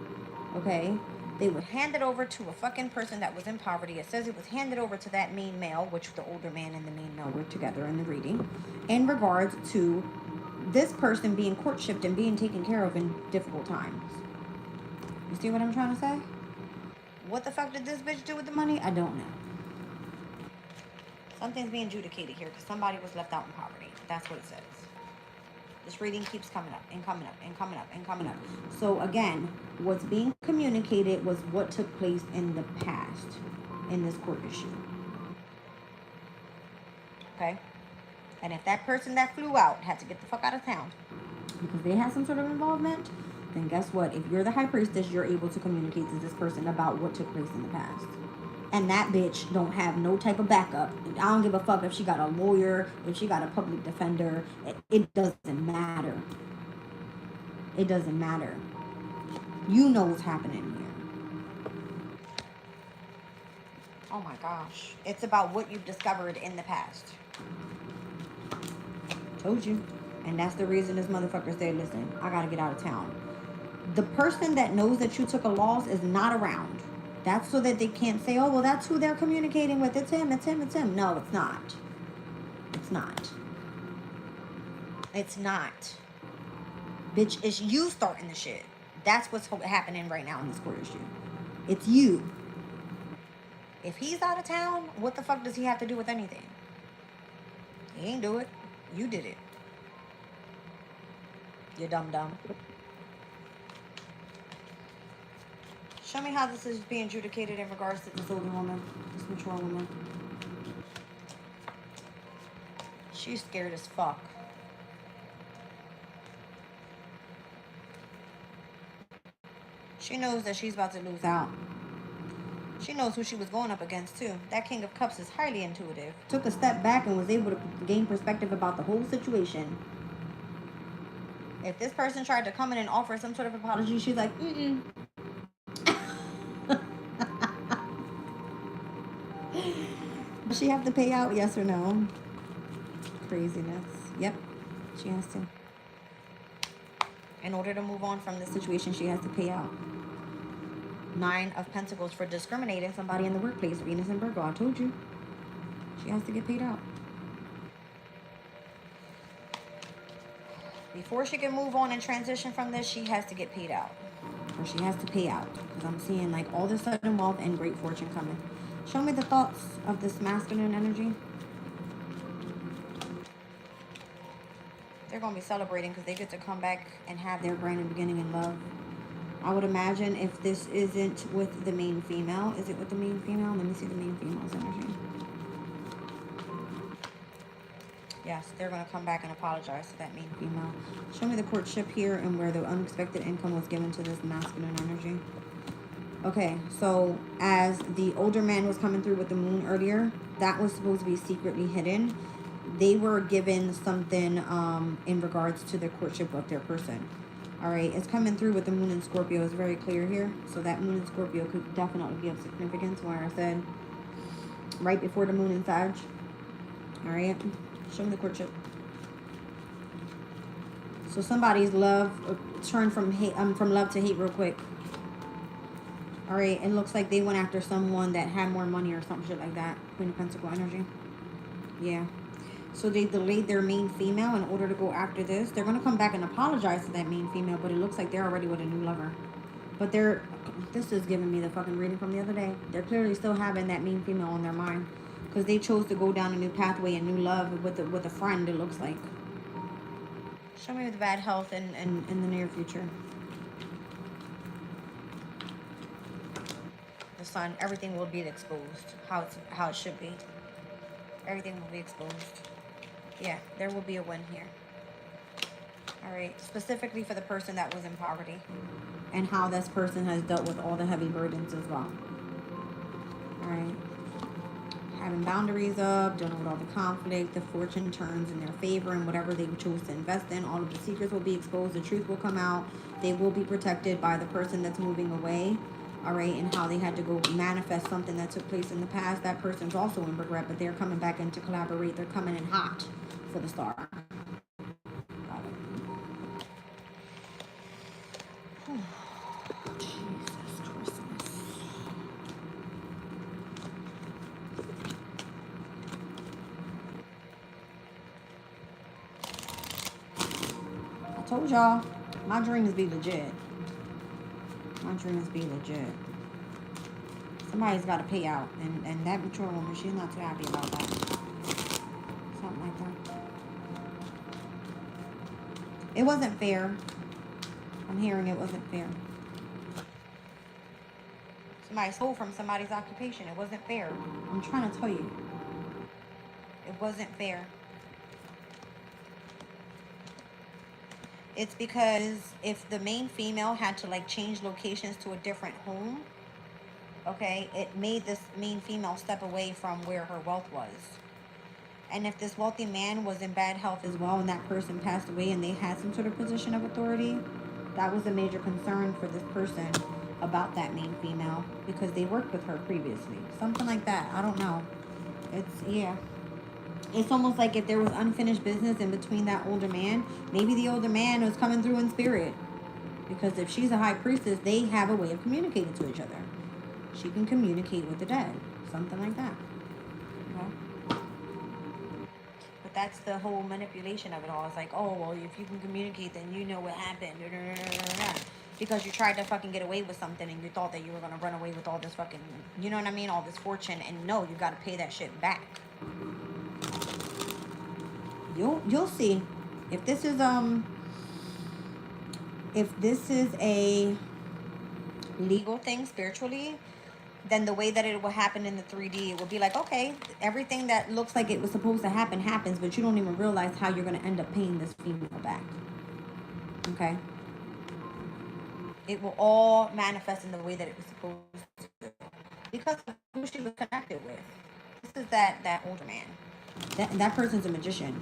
Okay, they would hand it over to a fucking person that was in poverty. It says it was handed over to that main male, which the older man and the main male were together in the reading, in regards to this person being courtshiped and being taken care of in difficult times. You see what I'm trying to say? What the fuck did this bitch do with the money? I don't know. Something's being adjudicated here because somebody was left out in poverty. That's what it says. This reading keeps coming up and coming up and coming up and coming up. So again, what's being communicated was what took place in the past in this court issue. Okay? And if that person that flew out had to get the fuck out of town because they had some sort of involvement, then guess what? If you're the high priestess, you're able to communicate to this person about what took place in the past. And that bitch don't have no type of backup. I don't give a fuck if she got a lawyer, if she got a public defender. It doesn't matter. It doesn't matter. You know what's happening here. Oh my gosh. It's about what you've discovered in the past. Told you. And that's the reason this motherfucker said, listen, I gotta get out of town. The person that knows that you took a loss is not around. That's so that they can't say, oh, well, that's who they're communicating with. It's him, it's him, it's him. No, it's not. It's not. It's not. Bitch, it's you starting the shit. That's what's happening right now in this court issue. It's you. If he's out of town, what the fuck does he have to do with anything? He ain't do it. You did it. You dumb. Show me how this is being adjudicated in regards to this older woman, this mature woman. She's scared as fuck. She knows that she's about to lose out. She knows who she was going up against too. That King of Cups is highly intuitive. Took a step back and was able to gain perspective about the whole situation. If this person tried to come in and offer some sort of apology, she's like, Does she have to pay out? Yes or no? Craziness. Yep, she has to. In order to move on from this situation, she has to pay out. 9 of Pentacles for discriminating somebody in the workplace. Venus and Virgo. I told you. She has to get paid out. Before she can move on and transition from this, she has to get paid out. Or she has to pay out. Because I'm seeing like all this sudden wealth and great fortune coming. Show me the thoughts of this masculine energy. They're going to be celebrating because they get to come back and have their brand new beginning in love. I would imagine if this isn't with the main female. Is it with the main female? Let me see the main female's energy. Yes, they're going to come back and apologize to that main female. Show me the courtship here and where the unexpected income was given to this masculine energy. Okay, so as the older man was coming through with the moon earlier, that was supposed to be secretly hidden. They were given something in regards to the courtship of their person. All right, it's coming through with the moon in Scorpio. It's very clear here. So that moon in Scorpio could definitely be of significance, where I said right before the moon in Sag. All right, show me the courtship. So somebody's love turned from hate, from love to hate real quick. All right, it looks like they went after someone that had more money or some shit like that. Queen of Pentacle energy. Yeah. So they delayed their main female in order to go after this. They're going to come back and apologize to that main female, but it looks like they're already with a new lover. But this is giving me the fucking reading from the other day. They're clearly still having that main female on their mind, because they chose to go down a new pathway and new love with a friend, it looks like. Show me the bad health in the near future. The sun, everything will be exposed. How it should be. Everything will be exposed. Yeah, there will be a win here. All right, specifically for the person that was in poverty, and how this person has dealt with all the heavy burdens as well. All right, having boundaries up, dealing with all the conflict, the fortune turns in their favor, and whatever they chose to invest in, all of the secrets will be exposed, the truth will come out, they will be protected by the person that's moving away. All right, and how they had to go manifest something that took place in the past. That person's also in regret, but they're coming back in to collaborate. They're coming in hot for the star. Jesus Christmas. I told y'all, my dreams be legit. My dreams be legit. Somebody's got to pay out, and that mature woman, she's not too happy about that. Something like that. It wasn't fair. I'm hearing it wasn't fair. Somebody stole from somebody's occupation. It wasn't fair. I'm trying to tell you. It wasn't fair. It's because if the main female had to like change locations to a different home, okay, it made this main female step away from where her wealth was. And if this wealthy man was in bad health as well, and that person passed away and they had some sort of position of authority, that was a major concern for this person about that main female, because they worked with her previously. Something like that. I don't know. Yeah. It's almost like if there was unfinished business in between that older man, maybe the older man was coming through in spirit. Because if she's a high priestess, they have a way of communicating to each other. She can communicate with the dead. Something like that. Okay? But that's the whole manipulation of it all. It's like, oh, well, if you can communicate, then you know what happened. Because you tried to fucking get away with something and you thought that you were going to run away with all this fucking, you know what I mean? All this fortune. And no, you got to pay that shit back. You'll see. If this is a legal thing spiritually, then the way that it will happen in the 3D, it will be like, okay, everything that looks like it was supposed to happen happens, but you don't even realize how you're going to end up paying this female back. Okay? It will all manifest in the way that it was supposed to, because of who she was connected with. This is that older man. That person's a magician.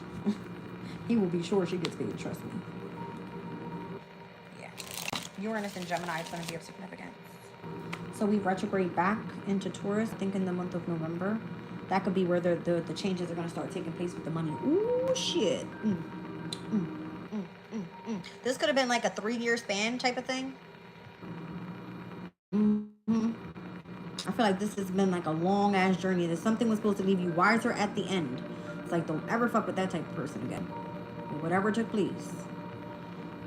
He will be sure she gets paid, trust me. Yeah. Uranus and Gemini is going to be of significance. So we retrograde back into Taurus, I think in the month of November. That could be where the changes are going to start taking place with the money. Ooh, shit. This could have been like a 3-year span type of thing. I feel like this has been like a long ass journey. That something was supposed to leave you wiser at the end. It's like, don't ever fuck with that type of person again. Or whatever took place.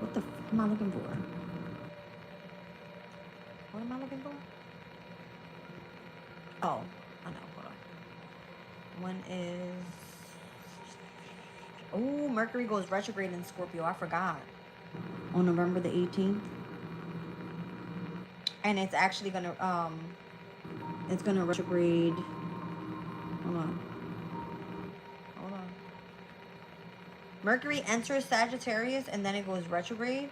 What the fuck am I looking for? What am I looking for? Oh, I know. Hold on. One is... Oh, Mercury goes retrograde in Scorpio. I forgot. On November the 18th. And it's actually gonna it's gonna retrograde. Hold on. Mercury enters Sagittarius and then it goes retrograde,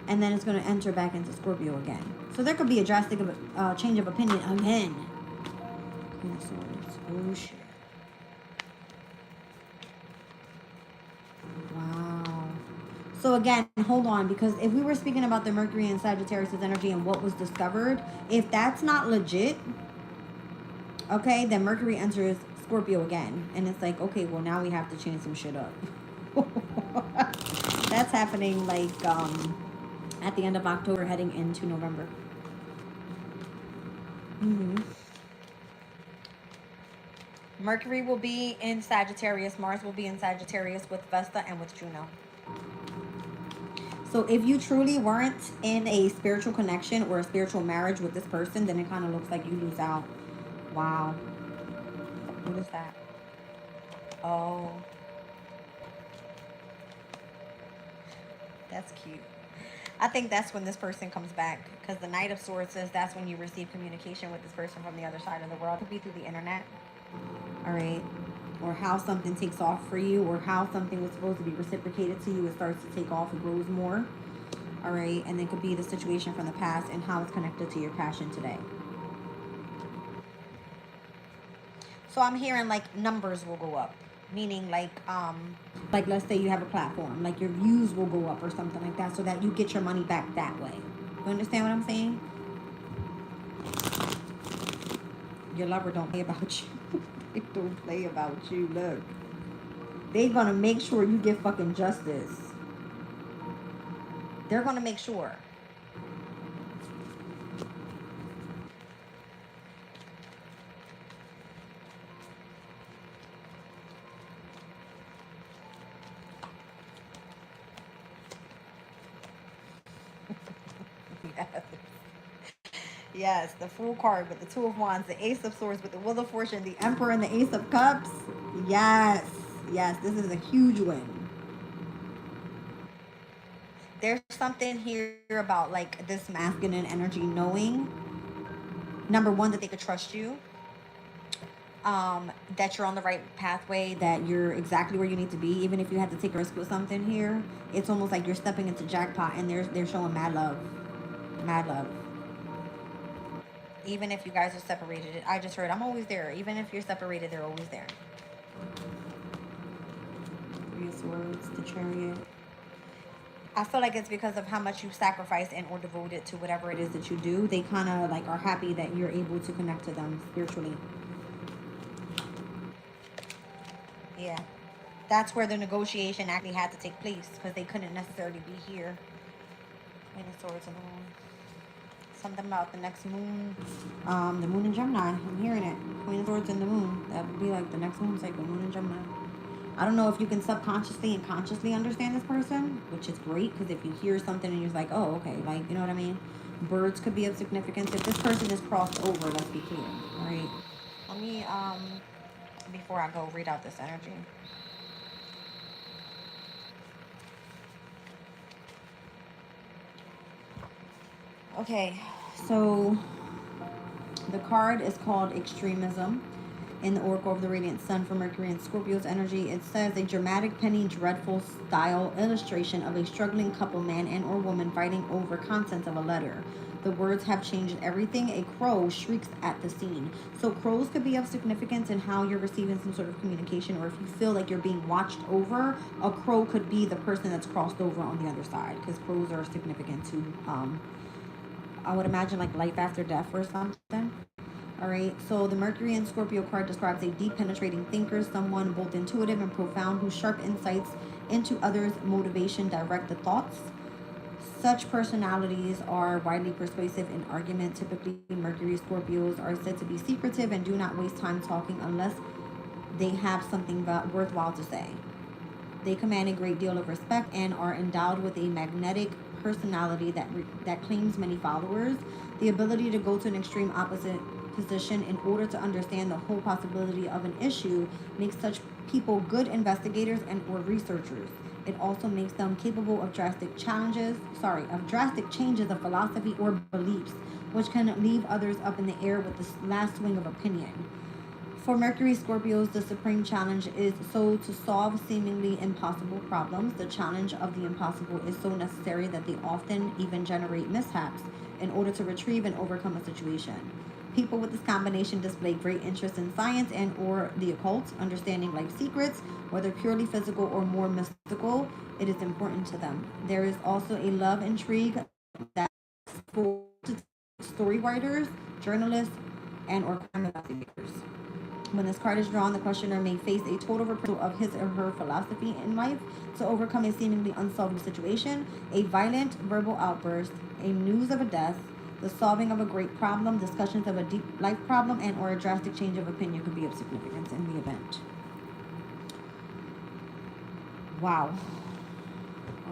and then it's gonna enter back into Scorpio again. So there could be a drastic change of opinion again. Oh shit. Wow. So again, hold on, because if we were speaking about the Mercury and Sagittarius energy and what was discovered, if that's not legit, okay, then Mercury enters Scorpio again. And it's like, okay, well, now we have to change some shit up. That's happening like at the end of October, heading into November. Hmm. Mercury will be in Sagittarius. Mars will be in Sagittarius with Vesta and with Juno. So if you truly weren't in a spiritual connection or a spiritual marriage with this person, then it kind of looks like you lose out. Wow. What is that? Oh, that's cute. I think that's when this person comes back, because the Knight of Swords says that's when you receive communication with this person from the other side of the world. It could be through the internet. All right. Or how something takes off for you, or how something was supposed to be reciprocated to you, it starts to take off, it grows more. All right. And it could be the situation from the past and how it's connected to your passion today. So I'm hearing like numbers will go up, meaning like let's say you have a platform, like your views will go up or something like that, so that you get your money back that way. You understand what I'm saying? Your lover don't play about you. They don't play about you. Look, they gonna make sure you get fucking justice. They're gonna make sure. Yes. Yes, the Fool card with the Two of Wands, the Ace of Swords with the Wheel of Fortune, the Emperor and the Ace of Cups. Yes, yes, this is a huge win. There's something here about like this masculine energy knowing, number one, that they could trust you, that you're on the right pathway, that you're exactly where you need to be. Even if you had to take a risk with something here, it's almost like you're stepping into jackpot, and they're showing mad love, mad love. Even if you guys are separated, I just heard I'm always there. Even if you're separated, they're always there. Three of Swords, the Chariot. I feel like it's because of how much you sacrifice and or devoted to whatever it is that you do. They kind of like are happy that you're able to connect to them spiritually. Yeah. That's where the negotiation actually had to take place, because they couldn't necessarily be here. Queen of Swords and the Moon. Something about the next moon. The moon in Gemini. I'm hearing it. Queen of Swords and the Moon. That would be like the next moon cycle. Moon in Gemini. I don't know if you can subconsciously and consciously understand this person, which is great, because if you hear something and you're like, oh, okay, like, you know what I mean? Birds could be of significance. If this person is crossed over, let's be clear. All right. Let me, before I go, read out this energy. Okay, so the card is called Extremism in the Oracle of the Radiant Sun for Mercury and Scorpio's energy. It says a dramatic, penny dreadful style illustration of a struggling couple, man and or woman, fighting over contents of a letter. The words have changed everything. A crow shrieks at the scene. So crows could be of significance in how you're receiving some sort of communication, or if you feel like you're being watched over, a crow could be the person that's crossed over on the other side, because crows are significant to I would imagine like life after death or something. All right. So the Mercury and Scorpio card describes a deep, penetrating thinker, someone both intuitive and profound, whose sharp insights into others' motivation direct the thoughts. Such personalities are widely persuasive in argument. Typically, Mercury Scorpios are said to be secretive and do not waste time talking unless they have something worthwhile to say. They command a great deal of respect and are endowed with a magnetic personality that claims many followers. The ability to go to an extreme opposite position in order to understand the whole possibility of an issue makes such people good investigators and or researchers. It also makes them capable of drastic changes of philosophy or beliefs, which can leave others up in the air with the last swing of opinion. For Mercury Scorpios, the supreme challenge is to solve seemingly impossible problems. The challenge of the impossible is so necessary that they often even generate mishaps in order to retrieve and overcome a situation. People with this combination display great interest in science and or the occult, understanding life secrets, whether purely physical or more mystical. It is important to them. There is also a love intrigue that for story writers, journalists, and or crime investigators. When this card is drawn, the questioner may face a total reversal of his or her philosophy in life to overcome a seemingly unsolvable situation, a violent verbal outburst, a news of a death, the solving of a great problem, discussions of a deep life problem, and or a drastic change of opinion could be of significance in the event. Wow.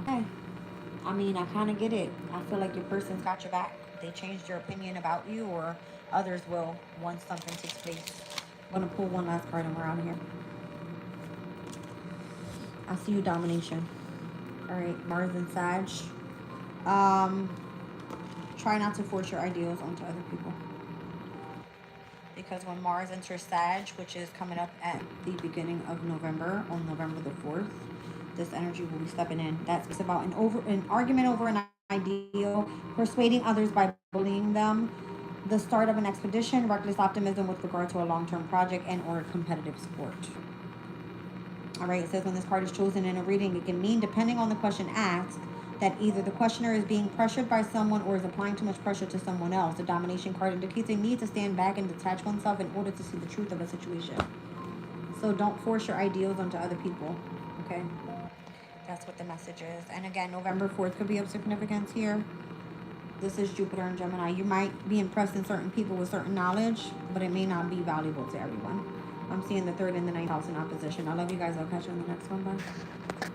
Okay. I mean, I kind of get it. I feel like your person's got your back. They changed your opinion about you, or others will once something takes place. I'm going to pull one last card and we're out of here. I see you, domination. All right, Mars and Sag. Try not to force your ideals onto other people. Because when Mars enters Sag, which is coming up at the beginning of November, on November the 4th, this energy will be stepping in. That's about an argument over an ideal, persuading others by bullying them, the start of an expedition, reckless optimism with regard to a long-term project, and or competitive sport. All right, it says when this card is chosen in a reading, it can mean, depending on the question asked, that either the questioner is being pressured by someone or is applying too much pressure to someone else. The domination card indicates a need to stand back and detach oneself in order to see the truth of a situation. So don't force your ideals onto other people, okay? That's what the message is. And again, November 4th could be of significance here. This is Jupiter and Gemini. You might be impressing certain people with certain knowledge, but it may not be valuable to everyone. I'm seeing the 3rd and the 9th house in opposition. I love you guys. I'll catch you on the next one. Bye.